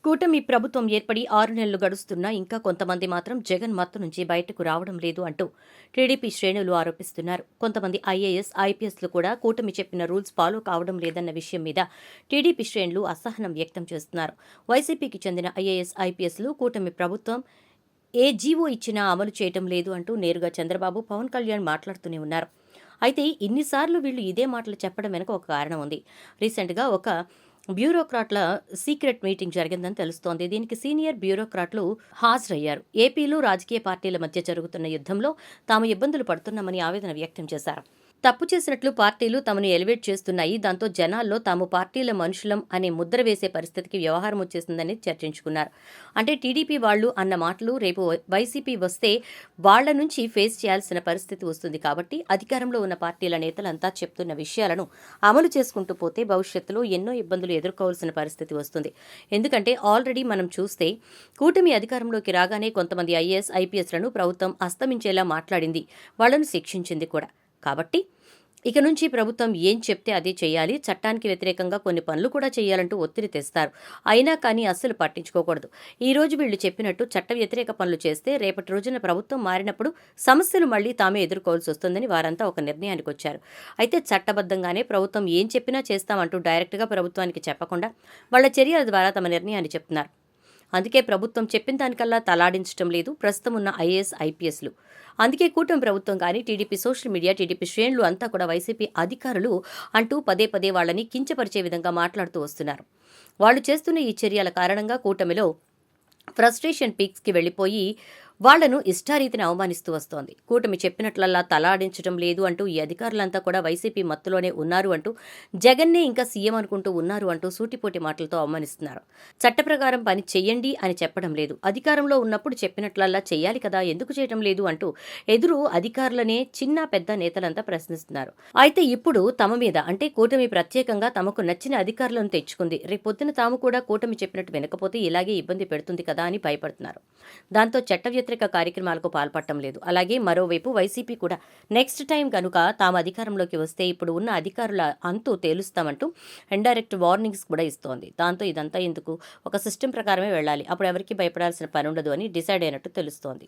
కూటమి ప్రభుత్వం ఏర్పడి 6 నెలలు గడుస్తున్నా ఇంకా కొంతమంది మాత్రం జగన్ మత్తు నుంచి బయటకు రావడం లేదు అంటూ టీడీపీ శ్రేణులు ఆరోపిస్తున్నారు. కొంతమంది ఐఏఎస్, ఐపీఎస్లు కూడా కూటమి చెప్పిన రూల్స్ ఫాలో కావడం లేదన్న విషయం మీద టీడీపీ శ్రేణులు అసహనం వ్యక్తం చేస్తున్నారు. వైసీపీకి చెందిన ఐఏఎస్, ఐపీఎస్లు కూటమి ప్రభుత్వం ఏ జీవో ఇచ్చినా అమలు చేయడం లేదు అంటూ నేరుగా చంద్రబాబు, పవన్ కళ్యాణ్ మాట్లాడుతూనే ఉన్నారు. అయితే ఇన్నిసార్లు వీళ్ళు ఇదే మాటలు చెప్పడం వెనుక ఒక కారణం ఉంది. రీసెంట్గా ఒక బ్యూరోక్రాట్ల సీక్రెట్ మీటింగ్ జరిగిందని తెలుస్తోంది. దీనికి సీనియర్ బ్యూరోక్రాట్లు హాజరయ్యారు. ఏపీలో రాజకీయ పార్టీల మధ్య జరుగుతున్న యుద్ధంలో తాము ఇబ్బందులు పడుతున్నామని ఆవేదన వ్యక్తం చేశారు. తప్పు చేసినట్లు పార్టీలు తమను ఎలివేట్ చేస్తున్నాయి, దాంతో జనాల్లో తాము పార్టీల మనుషులం అనే ముద్ర వేసే పరిస్థితికి వ్యవహారం వచ్చేసిందని చర్చించుకున్నారు. అంటే టీడీపీ వాళ్ళు అన్న మాటలు రేపు వైసీపీ వస్తే వాళ్ల నుంచి ఫేస్ చేయాల్సిన పరిస్థితి వస్తుంది. కాబట్టి అధికారంలో ఉన్న పార్టీల నేతలంతా చెప్తున్న విషయాలను అమలు చేసుకుంటూ పోతే భవిష్యత్తులో ఎన్నో ఇబ్బందులు ఎదుర్కోవాల్సిన పరిస్థితి వస్తుంది. ఎందుకంటే ఆల్రెడీ మనం చూస్తే కూటమి అధికారంలోకి రాగానే కొంతమంది ఐఏఎస్, ఐపీఎస్లను ప్రభుత్వం అస్తమించేలా మాట్లాడింది, వాళ్లను శిక్షించింది కూడా. కాబట్టి ఇక నుంచి ప్రభుత్వం ఏం చెప్తే అదే చేయాలి, చట్టానికి వ్యతిరేకంగా కొన్ని పనులు కూడా చేయాలంటూ ఒత్తిడి తెస్తారు. అయినా కానీ అస్సలు పట్టించుకోకూడదు. ఈ రోజు వీళ్ళు చెప్పినట్టు చట్ట వ్యతిరేక పనులు చేస్తే రేపటి రోజున ప్రభుత్వం మారినప్పుడు సమస్యలు మళ్లీ తామే ఎదుర్కోవాల్సి వస్తుందని వారంతా ఒక నిర్ణయానికి వచ్చారు. అయితే చట్టబద్ధంగానే ప్రభుత్వం ఏం చెప్పినా చేస్తామంటూ డైరెక్ట్గా ప్రభుత్వానికి చెప్పకుండా వాళ్ల చర్యల ద్వారా తమ నిర్ణయాన్ని చెప్తున్నారు. అందుకే ప్రభుత్వం చెప్పిన దానికల్లా తలాడించడం లేదు ప్రస్తుతం ఉన్న ఐఏఎస్, ఐపీఎస్లు. అందుకే కూటమి ప్రభుత్వం కానీ, టీడీపీ సోషల్ మీడియా, టీడీపీ శ్రేణులు అంతా కూడా వైసీపీ అధికారులు అంటూ పదే పదే వాళ్ళని కించపరిచే విధంగా మాట్లాడుతూ వస్తున్నారు. వాళ్ళు చేస్తున్న ఈ చర్యల కారణంగా కూటమిలో ఫ్రస్ట్రేషన్ పీక్స్కి వెళ్లిపోయి వాళ్లను ఇష్టారీతిని అవమానిస్తూ వస్తోంది. కూటమి చెప్పినట్లల్లా తలాడించడం లేదు అంటూ ఈ అధికారులంతా కూడా వైసీపీ మత్తులోనే ఉన్నారు అంటూ, జగన్నే ఇంకా సీఎం అనుకుంటూ ఉన్నారు అంటూ సూటిపోటి మాటలతో అవమానిస్తున్నారు. చట్ట ప్రకారం పని చెయ్యండి అని చెప్పడం లేదు, అధికారంలో ఉన్నప్పుడు చెప్పినట్లల్లా చెయ్యాలి కదా, ఎందుకు చేయడం లేదు అంటూ ఎదురు అధికారులనే చిన్న పెద్ద నేతలంతా ప్రశ్నిస్తున్నారు. అయితే ఇప్పుడు తమ మీద అంటే కూటమి ప్రత్యేకంగా తమకు నచ్చిన అధికారులను తెచ్చుకుంది, రేపొద్దున తాము కూడా కూటమి చెప్పినట్టు వినకపోతే ఇలాగే ఇబ్బంది పెడుతుంది కదా అని భయపడుతున్నారు. దాంతో చట్ట వ్యతిరేక కార్యక్రమాలకు పాల్పడటం లేదు. అలాగే మరోవైపు వైసీపీ కూడా నెక్స్ట్ టైం కనుక తాము అధికారంలోకి వస్తే ఇప్పుడు ఉన్న అధికారుల అంతు తేలుస్తామంటూ ఇండైరెక్ట్ వార్నింగ్స్ కూడా ఇస్తోంది. దాంతో ఇదంతా ఎందుకు, ఒక సిస్టమ్ ప్రకారమే వెళ్ళాలి, అప్పుడు ఎవరికి భయపడాల్సిన పని ఉండదు అని డిసైడ్ అయినట్టు తెలుస్తోంది.